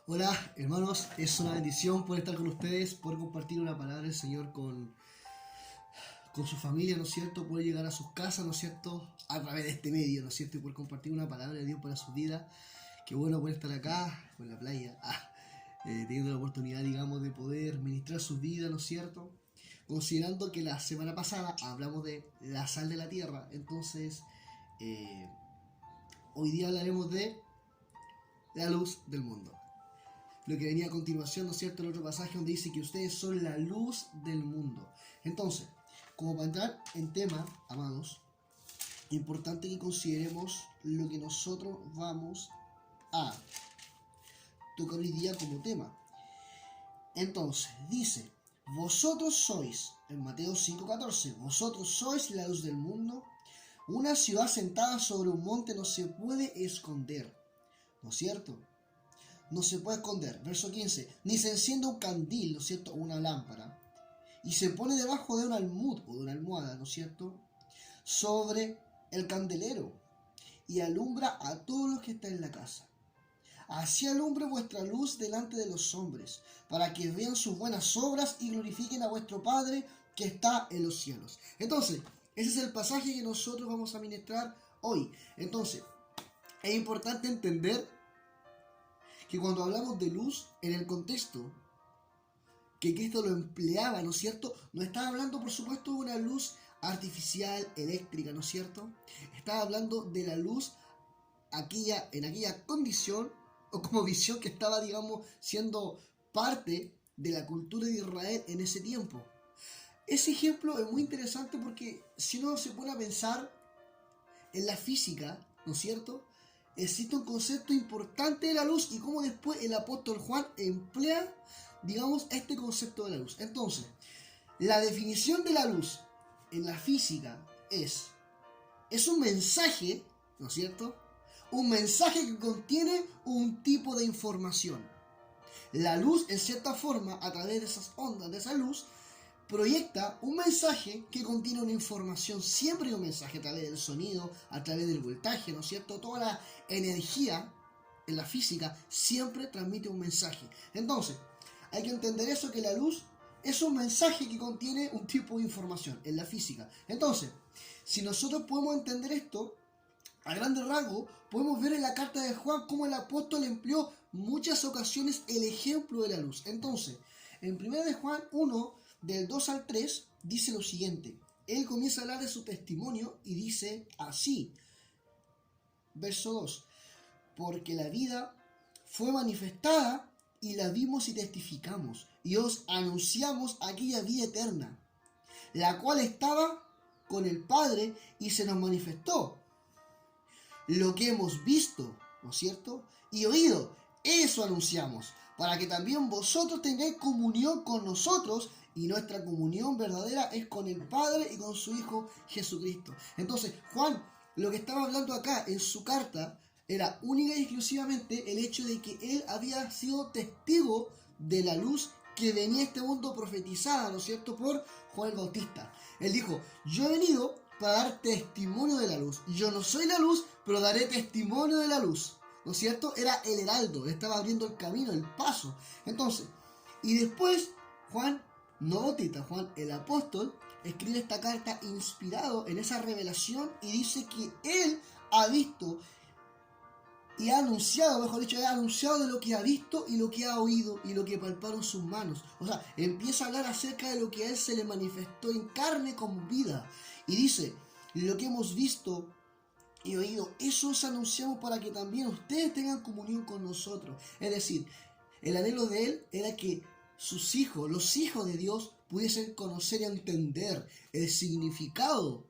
Hola hermanos, es una bendición poder estar con ustedes, poder compartir una palabra del Señor con su familia, ¿no es cierto? Poder llegar a sus casas, ¿no es cierto? A través de este medio, ¿no es cierto? Y poder compartir una palabra de Dios para su vida. Qué bueno poder estar acá, en la playa, teniendo la oportunidad, digamos, de poder ministrar su vida, ¿no es cierto? Considerando que la semana pasada hablamos de la sal de la tierra, entonces eh, hoy día hablaremos de la luz del mundo. Lo que venía a continuación, ¿no es cierto?, el otro pasaje donde dice que ustedes son la luz del mundo. Entonces, como para entrar en tema, amados, es importante que consideremos lo que nosotros vamos a tocar hoy día como tema. Entonces, dice, vosotros sois, en Mateo 5:14, vosotros sois la luz del mundo. Una ciudad sentada sobre un monte no se puede esconder, ¿no es cierto? No se puede esconder. Verso 15. Ni se enciende un candil, ¿no es cierto? O una lámpara. Y se pone debajo de un almud o de una almohada, ¿no es cierto? Sobre el candelero. Y alumbra a todos los que están en la casa. Así alumbre vuestra luz delante de los hombres, para que vean sus buenas obras y glorifiquen a vuestro Padre que está en los cielos. Entonces, ese es el pasaje que nosotros vamos a ministrar hoy. Entonces, es importante entender que cuando hablamos de luz, en el contexto que Cristo lo empleaba, ¿no es cierto? No estaba hablando, por supuesto, de una luz artificial, eléctrica, ¿no es cierto? Estaba hablando de la luz en aquella condición o como visión que estaba, digamos, siendo parte de la cultura de Israel en ese tiempo. Ese ejemplo es muy interesante porque si uno se pone a pensar en la física, ¿no es cierto?, existe un concepto importante de la luz y cómo después el apóstol Juan emplea, digamos, este concepto de la luz. Entonces, la definición de la luz en la física es un mensaje, ¿no es cierto? Un mensaje que contiene un tipo de información. La luz, en cierta forma, a través de esas ondas, de esa luz, proyecta un mensaje que contiene una información. Siempre hay un mensaje a través del sonido, a través del voltaje, ¿no es cierto? Toda la energía en la física siempre transmite un mensaje. Entonces, hay que entender eso, que la luz es un mensaje que contiene un tipo de información en la física. Entonces, si nosotros podemos entender esto, a grandes rasgos, podemos ver en la carta de Juan cómo el apóstol empleó muchas ocasiones el ejemplo de la luz. Entonces, en 1 de Juan 1, del 2 al 3, dice lo siguiente. Él comienza a hablar de su testimonio y dice así, verso 2, porque la vida fue manifestada y la vimos y testificamos, y os anunciamos aquella vida eterna, la cual estaba con el Padre y se nos manifestó. Lo que hemos visto, ¿no es cierto?, y oído, eso anunciamos, para que también vosotros tengáis comunión con nosotros, y nuestra comunión verdadera es con el Padre y con su Hijo Jesucristo. Entonces, Juan, lo que estaba hablando acá en su carta era única y exclusivamente el hecho de que él había sido testigo de la luz que venía a este mundo profetizada, ¿no es cierto?, por Juan el Bautista. Él dijo, yo he venido para dar testimonio de la luz. Yo no soy la luz, pero daré testimonio de la luz, ¿no es cierto? Era el heraldo, estaba abriendo el camino, el paso. Entonces, y después Juan, no Bautista, Juan el apóstol, escribe esta carta inspirado en esa revelación y dice que él ha visto y ha anunciado, mejor dicho, ha anunciado de lo que ha visto y lo que ha oído y lo que palparon sus manos. O sea, empieza a hablar acerca de lo que a él se le manifestó en carne con vida. Y dice, lo que hemos visto y oído, eso os anunciamos para que también ustedes tengan comunión con nosotros. Es decir, el anhelo de él era que sus hijos, los hijos de Dios, pudiesen conocer y entender el significado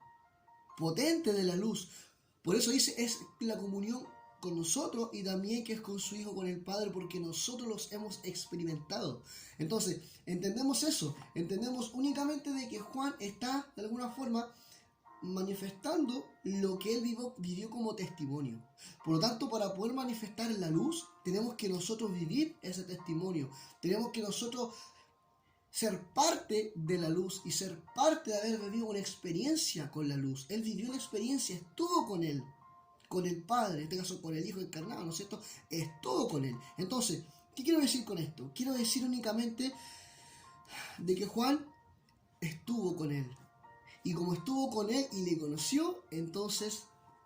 potente de la luz. Por eso dice, es la comunión con nosotros y también que es con su Hijo, con el Padre, porque nosotros los hemos experimentado. Entonces, entendemos eso, entendemos únicamente de que Juan está de alguna forma manifestando lo que él vivió como testimonio. Por lo tanto, para poder manifestar la luz, tenemos que nosotros vivir ese testimonio, tenemos que nosotros ser parte de la luz y ser parte de haber vivido una experiencia con la luz. Él vivió una experiencia, estuvo con él, con el Padre, en este caso con el Hijo encarnado, ¿no es cierto? Estuvo con él. Entonces, ¿Qué quiero decir con esto? Quiero decir únicamente de que Juan estuvo con él. Y como estuvo con él y le conoció, entonces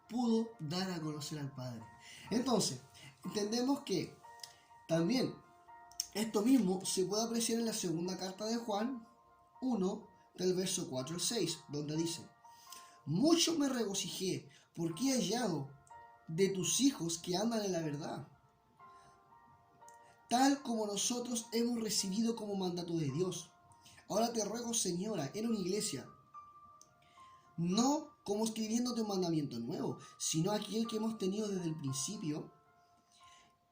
pudo dar a conocer al Padre. Entonces, entendemos que también esto mismo se puede apreciar en la segunda carta de Juan 1, del verso 4 al 6, donde dice: mucho me regocijé porque he hallado de tus hijos que andan en la verdad, tal como nosotros hemos recibido como mandato de Dios. Ahora te ruego, Señora, en una iglesia, no como escribiéndote un mandamiento nuevo, sino aquel que hemos tenido desde el principio.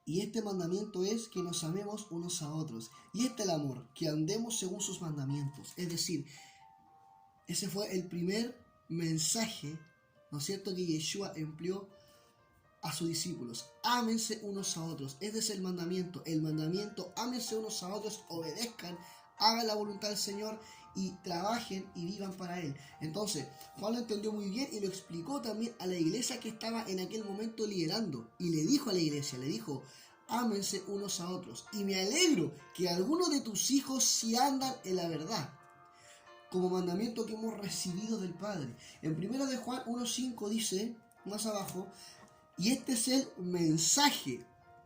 Y este mandamiento es que nos amemos unos a otros. Y este es el amor, que andemos según sus mandamientos. Es decir, ese fue el primer mensaje, ¿no es cierto?, que Yeshua empleó a sus discípulos. Ámense unos a otros. Ese es el mandamiento. El mandamiento, ámense unos a otros, obedezcan, hagan la voluntad del Señor y trabajen y vivan para Él. Entonces, Juan lo entendió muy bien y lo explicó también a la iglesia que estaba en aquel momento liderando. Y le dijo a la iglesia, le dijo: ámense unos a otros. Y me alegro que algunos de tus hijos sí andan en la verdad, como mandamiento que hemos recibido del Padre. En 1 de Juan 1.5 dice, más abajo, y este es el mensaje.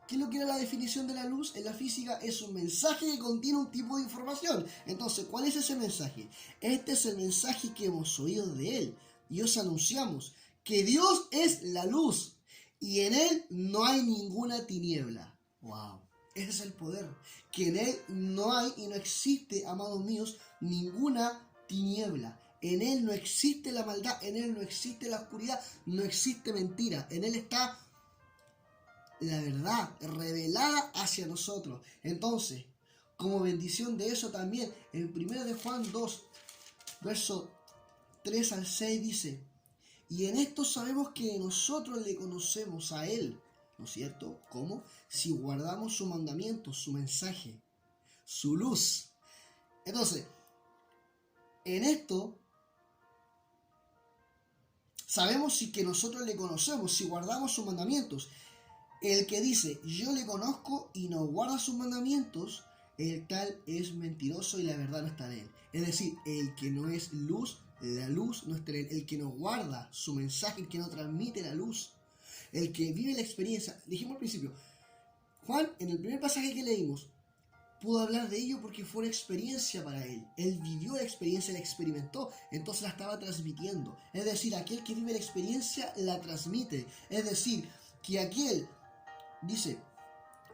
¿Qué es lo que era la definición de la luz? En la física es un mensaje que contiene un tipo de información. Entonces, ¿cuál es ese mensaje? Este es el mensaje que hemos oído de Él. Y os anunciamos que Dios es la luz y en Él no hay ninguna tiniebla. ¡Wow! Ese es el poder. Que en Él no hay y no existe, amados míos, ninguna tiniebla. En Él no existe la maldad, en Él no existe la oscuridad, no existe mentira. En Él está la verdad revelada hacia nosotros. Entonces, como bendición de eso también, en 1 de Juan 2, verso 3 al 6 dice: y en esto sabemos que nosotros le conocemos a Él, ¿no es cierto? ¿Cómo? Si guardamos su mandamiento, su mensaje, su luz. Entonces, en esto sabemos si que nosotros le conocemos, si guardamos sus mandamientos. El que dice, yo le conozco y no guarda sus mandamientos, el tal es mentiroso y la verdad no está en él. Es decir, el que no es luz, la luz no está en él. El que no guarda su mensaje, el que no transmite la luz, el que vive la experiencia. Dijimos al principio, Juan, en el primer pasaje que leímos, pudo hablar de ello porque fue una experiencia para él. Él vivió la experiencia, la experimentó, entonces la estaba transmitiendo. Es decir, aquel que vive la experiencia la transmite. Es decir, que dice,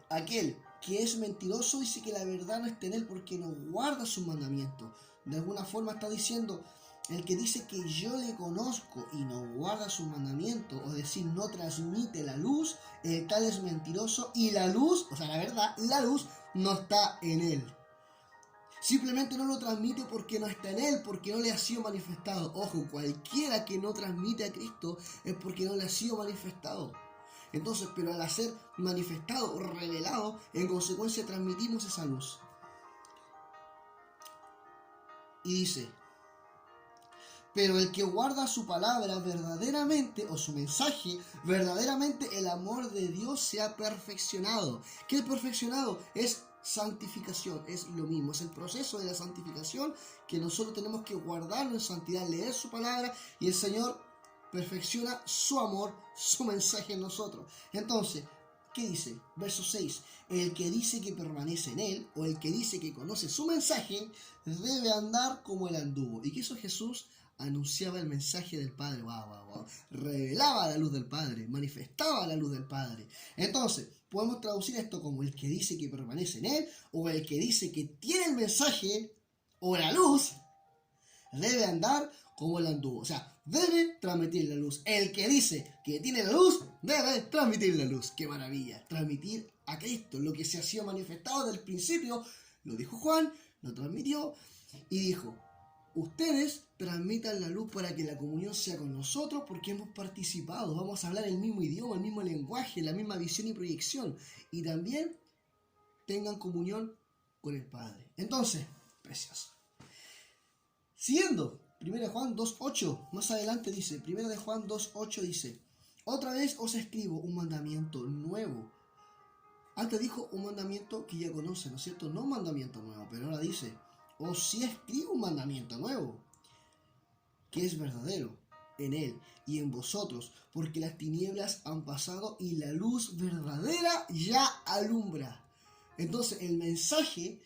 aquel que es mentiroso dice que la verdad no está en él porque no guarda sus mandamientos. De alguna forma está diciendo, el que dice que yo le conozco y no guarda sus mandamientos, o decir, no transmite la luz, el tal es mentiroso y la luz, o sea, la verdad, la luz no está en él. Simplemente no lo transmite porque no está en él, porque no le ha sido manifestado. Ojo, cualquiera que no transmite a Cristo es porque no le ha sido manifestado. Entonces, pero al ser manifestado o revelado, en consecuencia transmitimos esa luz. Y dice, pero el que guarda su palabra verdaderamente, o su mensaje, verdaderamente el amor de Dios se ha perfeccionado. ¿Qué es perfeccionado? Es santificación, es lo mismo, es el proceso de la santificación que nosotros tenemos que guardarlo en santidad, leer su palabra y el Señor perfecciona su amor, su mensaje en nosotros. Entonces, ¿qué dice? Verso 6. El que dice que permanece en él, o el que dice que conoce su mensaje, debe andar como él anduvo. ¿Y qué hizo Jesús? Anunciaba el mensaje del Padre. Wow. Revelaba la luz del Padre, manifestaba la luz del Padre. Entonces, podemos traducir esto como el que dice que permanece en él, o el que dice que tiene el mensaje, o la luz, debe andar como él anduvo. O sea, debe transmitir la luz. El que dice que tiene la luz, debe transmitir la luz. ¡Qué maravilla! Transmitir a Cristo, lo que se ha sido manifestado desde el principio. Lo dijo Juan, lo transmitió y dijo, ustedes transmitan la luz para que la comunión sea con nosotros porque hemos participado. Vamos a hablar el mismo idioma, el mismo lenguaje, la misma visión y proyección. Y también tengan comunión con el Padre. Entonces, precioso. Siguiendo, 1 Juan 2.8, más adelante dice, 1 Juan 2.8 dice, otra vez os escribo un mandamiento nuevo. Antes dijo un mandamiento que ya conoce, ¿no es cierto? No un mandamiento nuevo, pero ahora dice, os sí escribo un mandamiento nuevo, que es verdadero en él y en vosotros, porque las tinieblas han pasado y la luz verdadera ya alumbra. Entonces, el mensaje,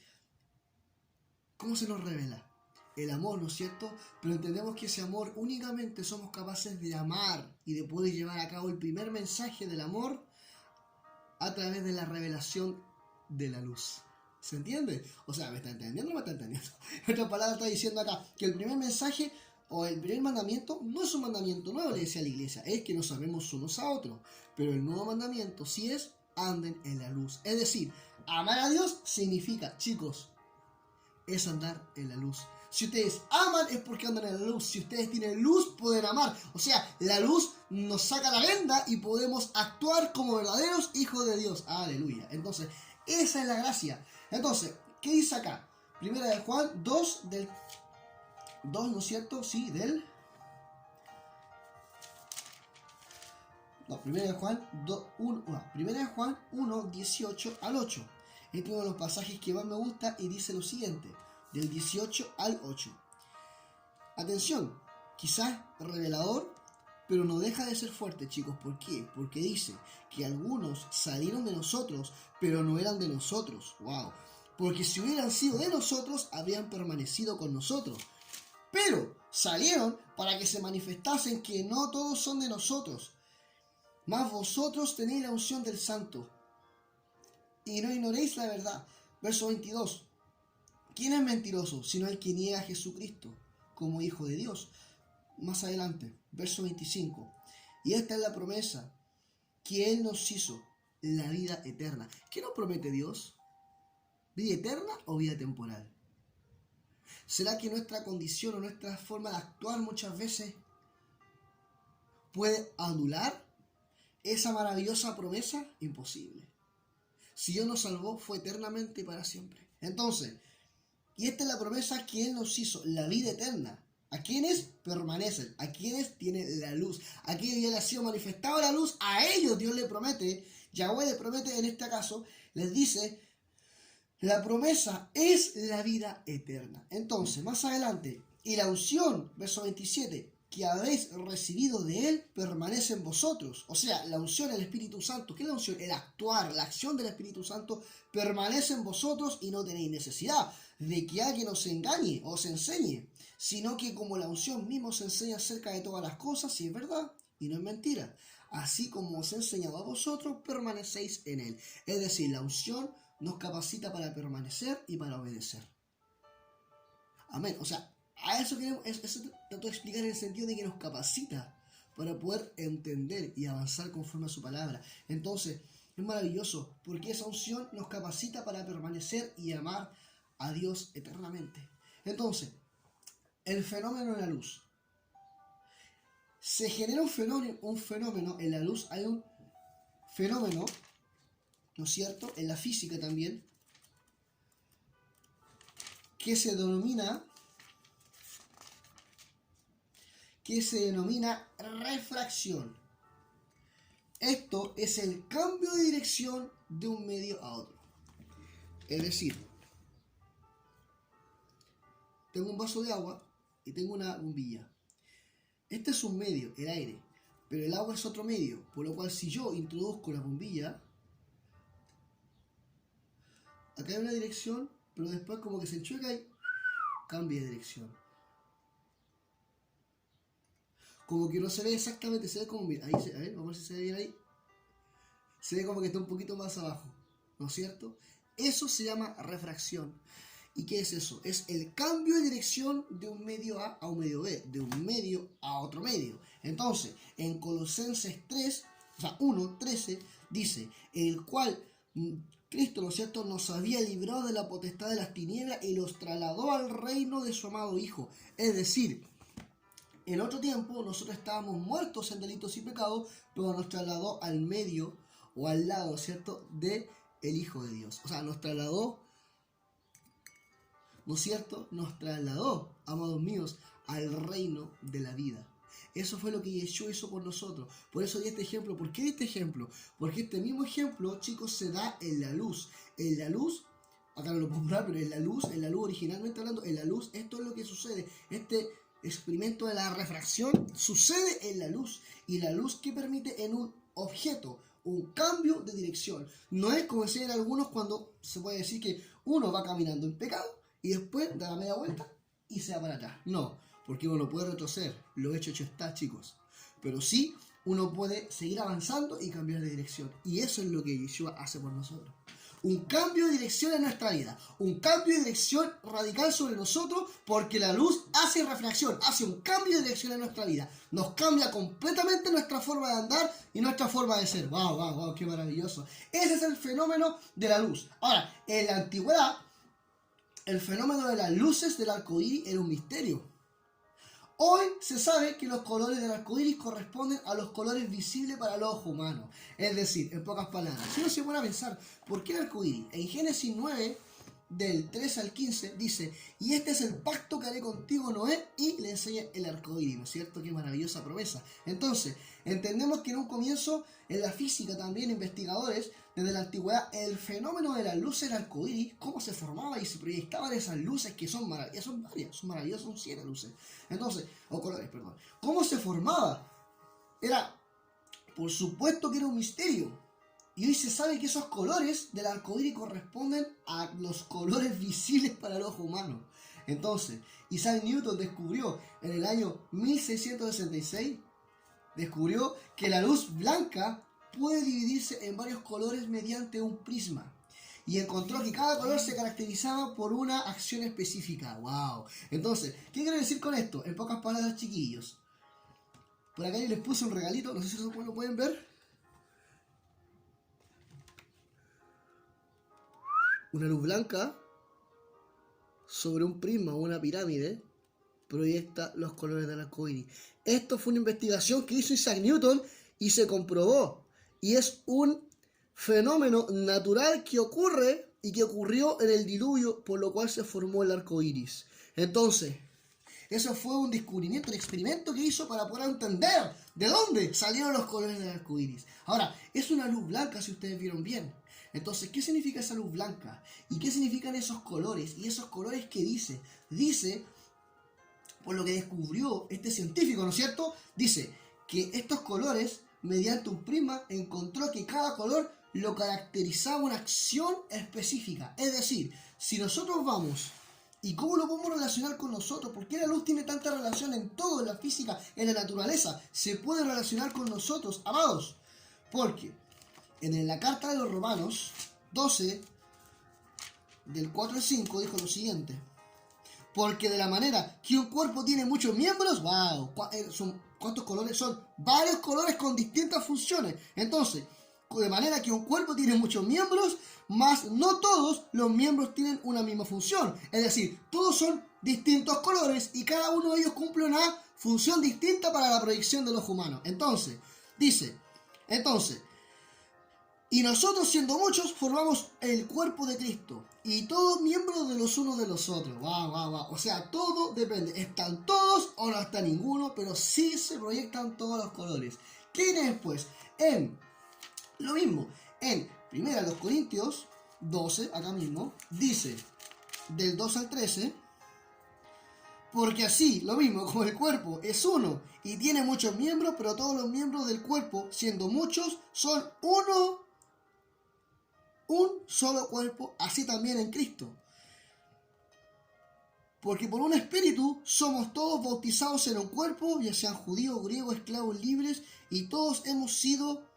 ¿cómo se nos revela? El amor, ¿no es cierto? Pero entendemos que ese amor únicamente somos capaces de amar y de poder llevar a cabo el primer mensaje del amor a través de la revelación de la luz. ¿Se entiende? O sea, ¿me está entendiendo o no me está entendiendo? En otras palabras, está diciendo acá que el primer mensaje o el primer mandamiento no es un mandamiento nuevo, le decía a la iglesia, es que nos amemos unos a otros. Pero el nuevo mandamiento sí es, anden en la luz. Es decir, amar a Dios significa, chicos, es andar en la luz. Si ustedes aman es porque andan en la luz. Si ustedes tienen luz, pueden amar. O sea, la luz nos saca la venda y podemos actuar como verdaderos hijos de Dios. Aleluya. Entonces, esa es la gracia. Entonces, ¿qué dice acá? Primera de Juan 2, del 2, ¿no es cierto? Sí, del... No, primera de Juan 1, 18 al 8. Este es uno de los pasajes que más me gusta y dice lo siguiente, del 18 al 8. Atención, quizás revelador, pero no deja de ser fuerte, chicos. ¿Por qué? Porque dice que algunos salieron de nosotros, pero no eran de nosotros. ¡Wow! Porque si hubieran sido de nosotros, habrían permanecido con nosotros. Pero salieron para que se manifestasen que no todos son de nosotros. Mas vosotros tenéis la unción del Santo y no ignoréis la verdad. Verso 22. ¿Quién es mentiroso sino el que niega a Jesucristo como Hijo de Dios? Más adelante, verso 25. Y esta es la promesa que Él nos hizo, la vida eterna. ¿Qué nos promete Dios? ¿Vida eterna o vida temporal? ¿Será que nuestra condición o nuestra forma de actuar muchas veces puede anular esa maravillosa promesa? Imposible. Si Dios nos salvó, fue eternamente y para siempre. Entonces, y esta es la promesa que Él nos hizo, la vida eterna. ¿A quienes permanecen? ¿A quienes tienen la luz? ¿A quienes ya le ha sido manifestada la luz? A ellos Dios le promete, Yahweh le promete en este caso, les dice, la promesa es la vida eterna. Entonces, más adelante, y la unción, verso 27, que habéis recibido de Él, permanece en vosotros. O sea, la unción, el Espíritu Santo. ¿Qué es la unción? El actuar, la acción del Espíritu Santo permanece en vosotros y no tenéis necesidad de que alguien os engañe o os enseñe, sino que como la unción misma os enseña acerca de todas las cosas, si es verdad y no es mentira. Así como os he enseñado a vosotros, permanecéis en Él. Es decir, la unción nos capacita para permanecer y para obedecer. Amén. O sea, a eso queremos, eso trato de explicar en el sentido de que nos capacita para poder entender y avanzar conforme a su palabra. Entonces, es maravilloso porque esa unción nos capacita para permanecer y amar a Dios eternamente. Entonces, el fenómeno de la luz. Se genera un fenómeno en la luz, hay un fenómeno, ¿no es cierto?, en la física también, que se denomina refracción. Esto es el cambio de dirección de un medio a otro. Es decir, tengo un vaso de agua y tengo una bombilla. Este es un medio, el aire, pero el agua es otro medio, por lo cual si yo introduzco la bombilla, acá hay una dirección, pero después como que se enchueca y cambia de dirección. Como que no se ve exactamente, se ve como, mira, ahí a ver, vamos a ver si se ve bien ahí. Se ve como que está un poquito más abajo, ¿no es cierto? Eso se llama refracción. ¿Y qué es eso? Es el cambio de dirección de un medio A a un medio B, de un medio a otro medio. Entonces, en Colosenses 3, o sea, 1:13, dice, el cual Cristo, ¿no es cierto?, nos había librado de la potestad de las tinieblas y los trasladó al reino de su amado Hijo. Es decir, en otro tiempo nosotros estábamos muertos en delitos y pecados, pero nos trasladó al medio o al lado, ¿cierto?, de el Hijo de Dios. O sea, nos trasladó, ¿no es cierto?, nos trasladó, amados míos, al reino de la vida. Eso fue lo que Yeshua hizo por nosotros. Por eso di este ejemplo. ¿Por qué di este ejemplo? Porque este mismo ejemplo, chicos, se da en la luz. En la luz, acá no lo puedo mostrar, pero en la luz originalmente hablando, en la luz, esto es lo que sucede. Este experimento de la refracción sucede en la luz. Y la luz, ¿qué permite en un objeto? Un cambio de dirección. No es como decían algunos cuando se puede decir que uno va caminando en pecado y después da la media vuelta y se va para atrás. No, porque uno no puede retroceder. Lo hecho está, chicos. Pero sí, uno puede seguir avanzando y cambiar de dirección. Y eso es lo que Yeshua hace por nosotros. Un cambio de dirección en nuestra vida. Un cambio de dirección radical sobre nosotros, porque la luz hace refracción, hace un cambio de dirección en nuestra vida. Nos cambia completamente nuestra forma de andar y nuestra forma de ser. ¡Wow, wow, wow! ¡Qué maravilloso! Ese es el fenómeno de la luz. Ahora, en la antigüedad, el fenómeno de las luces del arco iris era un misterio. Hoy se sabe que los colores del arco iris corresponden a los colores visibles para el ojo humano. Es decir, en pocas palabras, si uno se pone a pensar, ¿por qué el arco iris? En Génesis 9, del 3 al 15, dice: y este es el pacto que haré contigo, Noé, y le enseña el arco iris, ¿no es cierto? Qué maravillosa promesa. Entonces, entendemos que en un comienzo, en la física también, investigadores, desde la antigüedad, el fenómeno de las luces del arco iris, cómo se formaba y se proyectaban esas luces que son maravillosas, son maravillosas, son 7 luces. Entonces, o colores, perdón. ¿Cómo se formaba? Era, por supuesto que era un misterio. Y hoy se sabe que esos colores del arco iris corresponden a los colores visibles para el ojo humano. Entonces, Isaac Newton descubrió en el año 1666, descubrió que la luz blanca puede dividirse en varios colores mediante un prisma. Y encontró que cada color se caracterizaba por una acción específica. ¡Wow! Entonces, ¿qué quiero decir con esto? En pocas palabras, chiquillos. Por acá yo les puse un regalito, no sé si lo pueden ver. Una luz blanca sobre un prisma o una pirámide proyecta los colores del arco iris. Esto fue una investigación que hizo Isaac Newton y se comprobó. Y es un fenómeno natural que ocurre y que ocurrió en el diluvio, por lo cual se formó el arco iris. Entonces, eso fue un descubrimiento, un experimento que hizo para poder entender de dónde salieron los colores del arco iris. Ahora, es una luz blanca, si ustedes vieron bien. Entonces, ¿qué significa esa luz blanca? ¿Y qué significan esos colores? ¿Y esos colores qué dice? Dice, por lo que descubrió este científico, ¿no es cierto? Dice que estos colores, mediante un prisma, encontró que cada color lo caracterizaba una acción específica. Es decir, si nosotros vamos, ¿y cómo lo podemos relacionar con nosotros? ¿Por qué la luz tiene tanta relación en todo, en la física, en la naturaleza? Se puede relacionar con nosotros, amados. Porque en la carta de los Romanos 12, del 4 al 5, dijo lo siguiente: porque de la manera que un cuerpo tiene muchos miembros, wow, ¿cuántos colores son? Varios colores con distintas funciones. Entonces, de manera que un cuerpo tiene muchos miembros, mas no todos los miembros tienen una misma función. Es decir, todos son distintos colores y cada uno de ellos cumple una función distinta para la proyección del ojo humano. Entonces, dice, y nosotros, siendo muchos, formamos el cuerpo de Cristo, y todos miembros de los unos de los otros. Wow, wow, wow. O sea, todo depende. Están todos o no está ninguno, pero sí se proyectan todos los colores. ¿Qué viene después? En lo mismo, en 1 Corintios 12, acá mismo, dice, del 2 al 13, porque así, lo mismo, como el cuerpo es uno y tiene muchos miembros, pero todos los miembros del cuerpo, siendo muchos, son un solo cuerpo, así también en Cristo. Porque por un espíritu somos todos bautizados en un cuerpo, ya sean judíos, griegos, esclavos, libres, y todos hemos sido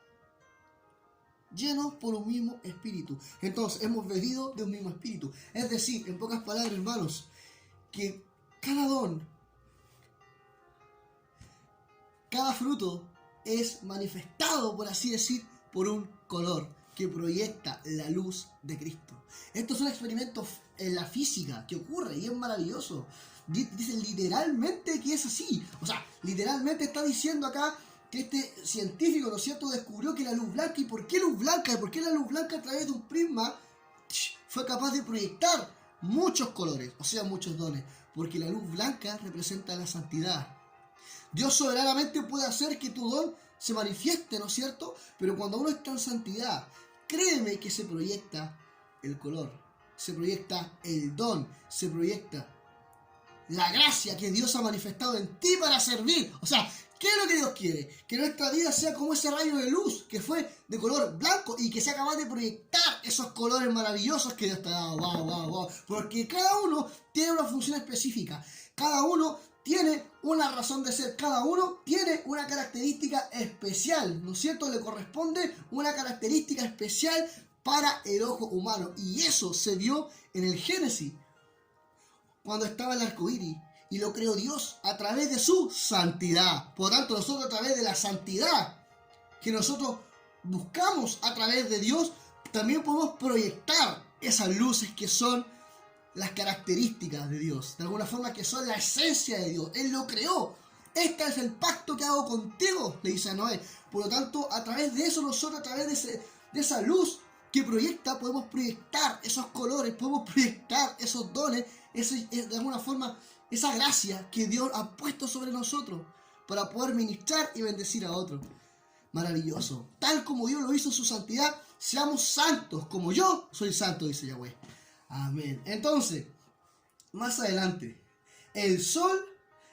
llenos por un mismo espíritu. Entonces, hemos bebido de un mismo espíritu. Es decir, en pocas palabras, hermanos, que cada don, cada fruto es manifestado, por así decir, por un color que proyecta la luz de Cristo. Esto es un experimento en la física que ocurre y es maravilloso. Dice literalmente que es así. O sea, literalmente está diciendo acá que este científico, ¿no es cierto?, descubrió que la luz blanca, ¿y por qué luz blanca? ¿Y por qué la luz blanca a través de un prisma fue capaz de proyectar muchos colores, o sea, muchos dones? Porque la luz blanca representa la santidad. Dios soberanamente puede hacer que tu don se manifieste, ¿no es cierto? Pero cuando uno está en santidad, créeme que se proyecta el color, se proyecta el don, se proyecta la gracia que Dios ha manifestado en ti para servir. O sea, ¿qué es lo que Dios quiere? Que nuestra vida sea como ese rayo de luz que fue de color blanco y que sea capaz de proyectar esos colores maravillosos que Dios te ha dado. Wow, wow, wow. Porque cada uno tiene una función específica. Cada uno tiene una razón de ser. Cada uno tiene una característica especial. ¿No es cierto? Le corresponde una característica especial para el ojo humano. Y eso se vio en el Génesis, cuando estaba el arco iris, y lo creó Dios a través de su santidad. Por lo tanto, nosotros a través de la santidad que nosotros buscamos a través de Dios, también podemos proyectar esas luces que son las características de Dios, de alguna forma que son la esencia de Dios. Él lo creó. Este es el pacto que hago contigo, le dice a Noé. Por lo tanto, a través de eso, nosotros a través de esa luz que proyecta, podemos proyectar esos colores, podemos proyectar esos dones, de alguna forma, esa gracia que Dios ha puesto sobre nosotros para poder ministrar y bendecir a otros. Maravilloso. Tal como Dios lo hizo en su santidad, seamos santos, como yo soy santo, dice Yahweh. Amén. Entonces, más adelante, el sol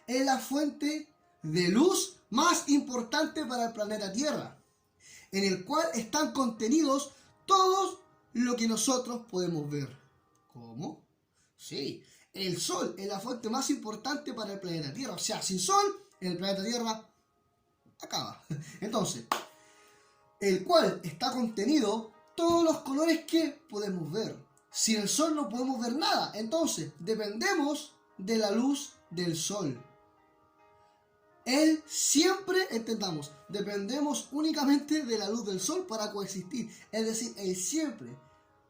es la fuente de luz más importante para el planeta Tierra, en el cual están contenidos todos lo que nosotros podemos ver. ¿Cómo? Sí, el sol es la fuente más importante para el planeta Tierra. O sea, sin sol, el planeta Tierra acaba. Entonces, el cual está contenido todos los colores que podemos ver. Sin el sol no podemos ver nada. Entonces, dependemos de la luz del sol. Él siempre, entendamos, dependemos únicamente de la luz del sol para coexistir. Es decir, Él siempre,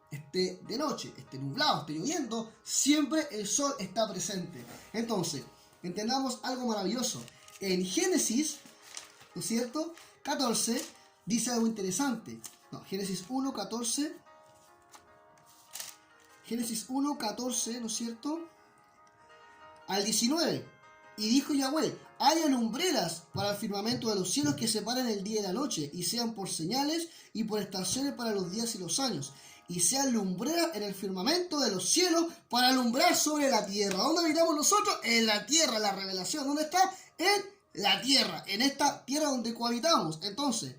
esté de noche, esté nublado, esté lloviendo, siempre el sol está presente. Entonces, entendamos algo maravilloso. En Génesis, ¿no es cierto? 14, dice algo interesante. No, Génesis 1, 14. Génesis 1, 14, ¿no es cierto? Al 19. Y dijo Yahweh: haya lumbreras para el firmamento de los cielos que separen el día y la noche, y sean por señales y por estaciones para los días y los años, y sean lumbreras en el firmamento de los cielos para alumbrar sobre la tierra. ¿Dónde habitamos nosotros? En la tierra, la revelación. ¿Dónde está? En la tierra, en esta tierra donde cohabitamos. Entonces,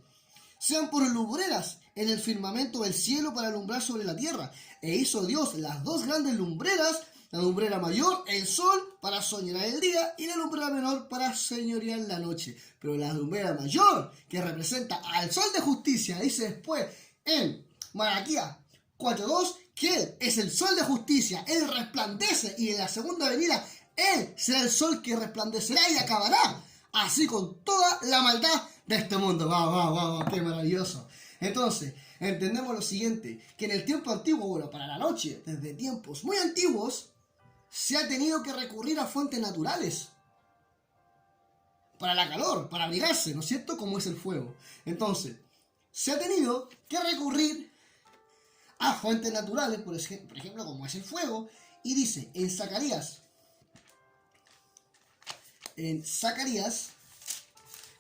sean por lumbreras en el firmamento del cielo para alumbrar sobre la tierra. E hizo Dios las dos grandes lumbreras, la lumbrera mayor, el sol, para señorear el día, y la lumbrera menor para señorear la noche. Pero la lumbrera mayor, que representa al sol de justicia, dice después en Malaquías 4:2, que Él es el sol de justicia, Él resplandece, y en la segunda venida Él será el sol que resplandecerá y acabará así con toda la maldad de este mundo. ¡Wow! ¡Qué maravilloso! Entonces, entendemos lo siguiente, que en el tiempo antiguo, bueno, para la noche, desde tiempos muy antiguos, se ha tenido que recurrir a fuentes naturales para la calor, para abrigarse, ¿no es cierto? Como es el fuego. Entonces, se ha tenido que recurrir a fuentes naturales, por ejemplo, como es el fuego, y dice en Zacarías,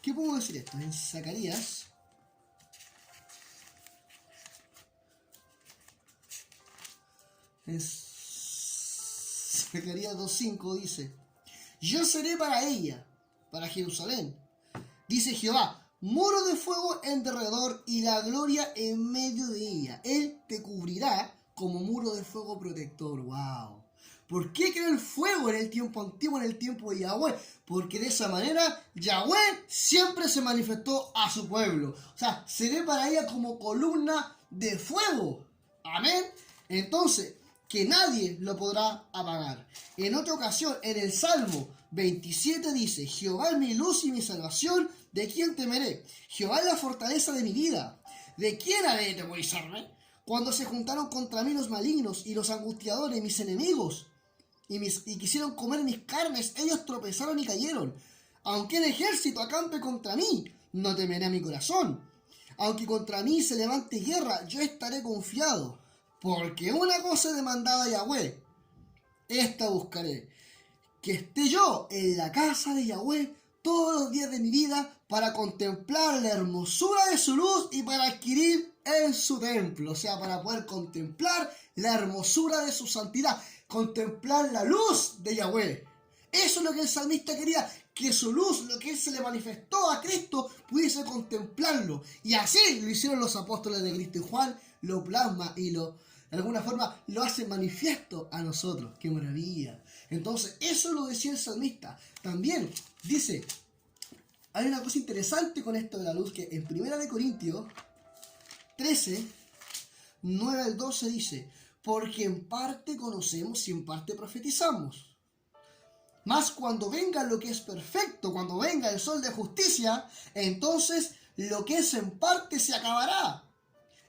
¿qué podemos decir esto? En Zacarías 2:5 dice: yo seré para ella, para Jerusalén, dice Jehová, muro de fuego en derredor y la gloria en medio de ella. Él te cubrirá como muro de fuego protector. ¡Wow! ¿Por qué creó el fuego en el tiempo antiguo, en el tiempo de Yahweh? Porque de esa manera Yahweh siempre se manifestó a su pueblo. O sea, seré para ella como columna de fuego. Amén. Entonces, que nadie lo podrá apagar. En otra ocasión, en el Salmo 27 dice: Jehová es mi luz y mi salvación, ¿de quién temeré? Jehová es la fortaleza de mi vida, ¿de quién haré de temorizarme? Cuando se juntaron contra mí los malignos y los angustiadores, mis enemigos, y quisieron comer mis carnes, ellos tropezaron y cayeron. Aunque el ejército acampe contra mí, no temeré a mi corazón. Aunque contra mí se levante guerra, yo estaré confiado. Porque una cosa he demandado a Yahweh, esta buscaré: que esté yo en la casa de Yahweh todos los días de mi vida para contemplar la hermosura de su luz y para adquirir en su templo. O sea, para poder contemplar la hermosura de su santidad, contemplar la luz de Yahweh. Eso es lo que el salmista quería, que su luz, lo que él se le manifestó a Cristo, pudiese contemplarlo. Y así lo hicieron los apóstoles de Cristo. Y Juan lo plasma y de alguna forma lo hace manifiesto a nosotros. ¡Qué maravilla! Entonces, eso lo decía el salmista. También dice, hay una cosa interesante con esto de la luz, que en 1 Corintios 13, 9 al 12 dice, porque en parte conocemos y en parte profetizamos. Mas cuando venga lo que es perfecto, cuando venga el sol de justicia, entonces lo que es en parte se acabará.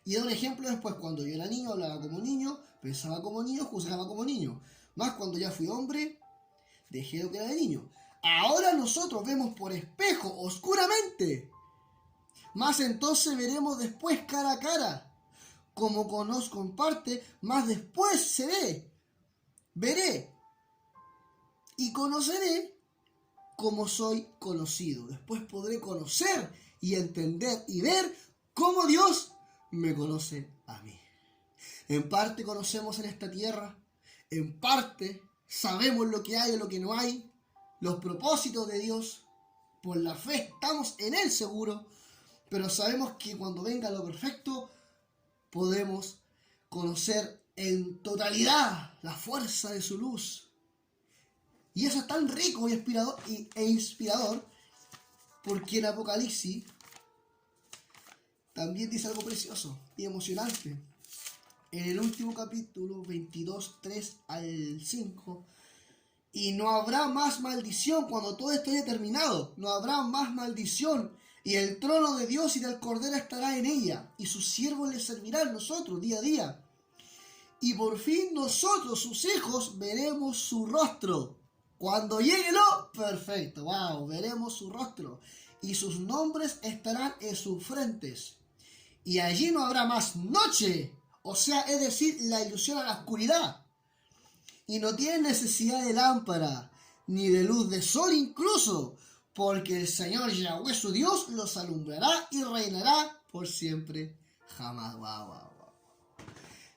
Y da un ejemplo después: cuando yo era niño, hablaba como niño, pensaba como niño, juzgaba como niño. Mas cuando ya fui hombre, dejé lo que era de niño. Ahora nosotros vemos por espejo, oscuramente. Mas entonces veremos después cara a cara. Como conozco en parte, mas después veré y conoceré como soy conocido. Después podré conocer y entender y ver cómo Dios me conoce a mí. En parte conocemos en esta tierra, en parte sabemos lo que hay y lo que no hay, los propósitos de Dios. Por la fe estamos en Él seguro, pero sabemos que cuando venga lo perfecto podemos conocer en totalidad la fuerza de su luz. Y eso es tan rico e inspirador, porque en Apocalipsis también dice algo precioso y emocionante. En el último capítulo 22, 3 al 5, y no habrá más maldición cuando todo esto haya terminado. No habrá más maldición. Y el trono de Dios y del Cordero estará en ella, y sus siervos les servirán nosotros día a día. Y por fin nosotros, sus hijos, veremos su rostro. Cuando llegue lo perfecto, wow, veremos su rostro. Y sus nombres estarán en sus frentes. Y allí no habrá más noche, o sea, es decir, la ilusión a la oscuridad. Y no tienen necesidad de lámpara, ni de luz de sol incluso, porque el Señor Yahweh su Dios los alumbrará y reinará por siempre jamás. Wow, wow, wow.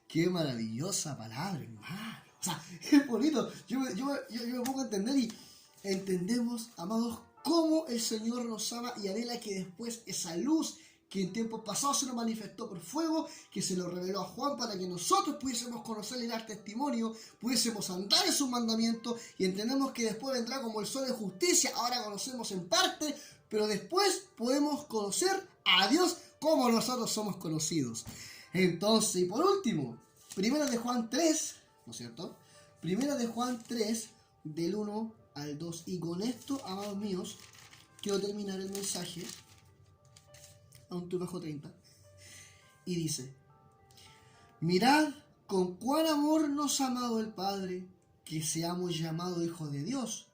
Qué maravillosa palabra, hermano. O sea, es bonito. Yo me pongo a entender y entendemos, amados, cómo el Señor nos ama y anhela que después esa luz que en tiempos pasados se nos manifestó por fuego, que se lo reveló a Juan para que nosotros pudiésemos conocer y dar testimonio, pudiésemos andar en sus mandamientos, y entendemos que después vendrá como el sol de justicia. Ahora conocemos en parte, pero después podemos conocer a Dios como nosotros somos conocidos. Entonces, y por último, 1 de Juan 3, ¿no es cierto? 1 de Juan 3, del 1 al 2. Y con esto, amados míos, quiero terminar el mensaje. Aún estoy bajo 30. Y dice: mirad con cuán amor nos ha amado el Padre, que seamos llamados hijos de Dios.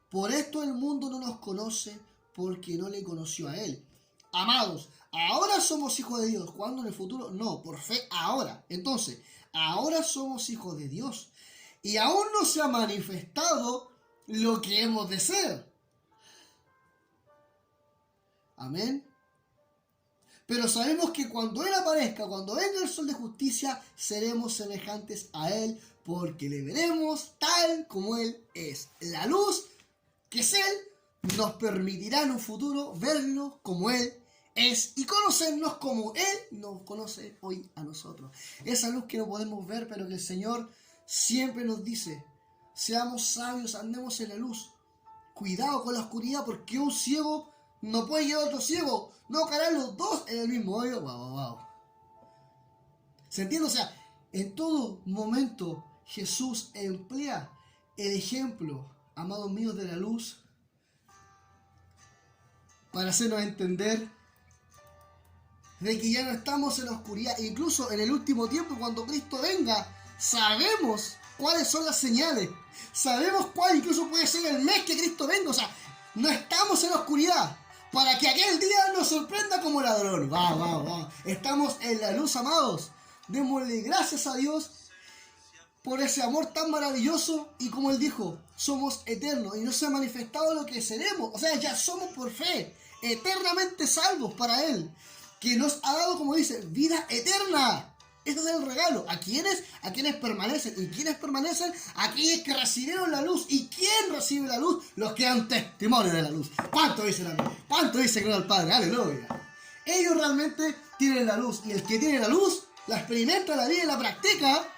Por esto el mundo no nos conoce, porque no le conoció a Él. Amados, ahora somos hijos de Dios. ¿Cuándo? En el futuro. No, por fe ahora. Entonces, ahora somos hijos de Dios. Y aún no se ha manifestado lo que hemos de ser. Amén. Pero sabemos que cuando Él aparezca, cuando venga el sol de justicia, seremos semejantes a Él, porque le veremos tal como Él es. La luz, que es Él, nos permitirá en un futuro verlo como Él es y conocernos como Él nos conoce hoy a nosotros. Esa luz que no podemos ver, pero que el Señor siempre nos dice: seamos sabios, andemos en la luz. Cuidado con la oscuridad, porque un ciego no puede llevar a otro ciego. No caerán los dos en el mismo hoyo. Wow. ¿Se entiende? O sea, en todo momento Jesús emplea el ejemplo, amados míos, de la luz, para hacernos entender de que ya no estamos en la oscuridad. Incluso en el último tiempo, cuando Cristo venga, sabemos cuáles son las señales. Sabemos cuál incluso puede ser el mes que Cristo venga. O sea, no estamos en la oscuridad, para que aquel día nos sorprenda como ladrón. Estamos en la luz, amados. Démosle gracias a Dios por ese amor tan maravilloso, y como Él dijo, somos eternos y no se ha manifestado lo que seremos, o sea, ya somos por fe, eternamente salvos para Él, que nos ha dado, como dice, vida eterna. Ese es el regalo. ¿A quiénes? A quienes permanecen. ¿Y quiénes permanecen? Aquellos que recibieron la luz. ¿Y quién recibe la luz? Los que dan testimonio de la luz. ¿Cuánto dice la luz? ¿Cuánto dice gloria al Padre? Aleluya. Ellos realmente tienen la luz. Y el que tiene la luz, la experimenta, la vive y la practica,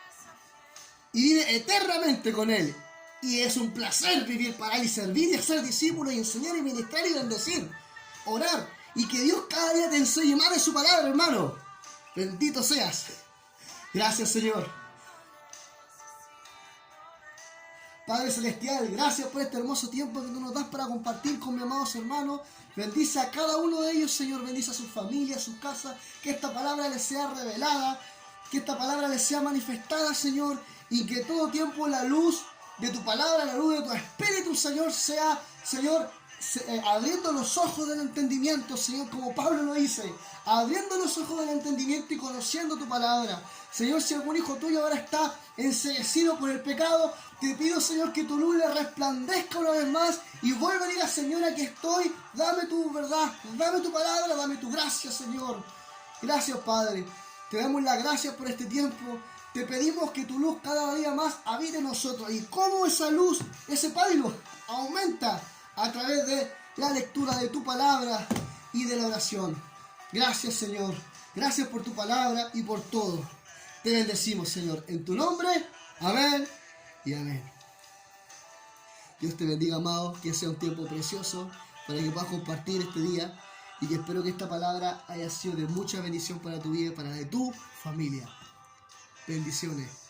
y vive eternamente con Él. Y es un placer vivir para Él y servir y hacer discípulos y enseñar y ministrar y bendecir. Orar. Y que Dios cada día te enseñe más de su palabra, hermano. Bendito seas. Gracias, Señor. Padre Celestial, gracias por este hermoso tiempo que tú nos das para compartir con mis amados hermanos. Bendice a cada uno de ellos, Señor. Bendice a sus familias, a sus casas. Que esta palabra les sea revelada. Que esta palabra les sea manifestada, Señor. Y que todo tiempo la luz de tu palabra, la luz de tu espíritu, Señor, sea, Señor, abriendo los ojos del entendimiento, Señor, como Pablo lo dice, abriendo los ojos del entendimiento y conociendo tu palabra. Señor, si algún hijo tuyo ahora está enceguecido por el pecado, te pido, Señor, que tu luz le resplandezca una vez más y vuelva a diga, Señor, aquí estoy, dame tu verdad, dame tu palabra, dame tu gracia, Señor. Gracias, Padre. Te damos las gracias por este tiempo. Te pedimos que tu luz cada día más habite en nosotros. Y cómo esa luz, ese pabilo, aumenta a través de la lectura de tu palabra y de la oración. Gracias, Señor. Gracias por tu palabra y por todo. Te bendecimos, Señor. En tu nombre, amén y amén. Dios te bendiga, amado. Que sea un tiempo precioso para que puedas compartir este día. Y que espero que esta palabra haya sido de mucha bendición para tu vida y para la de tu familia. Bendiciones.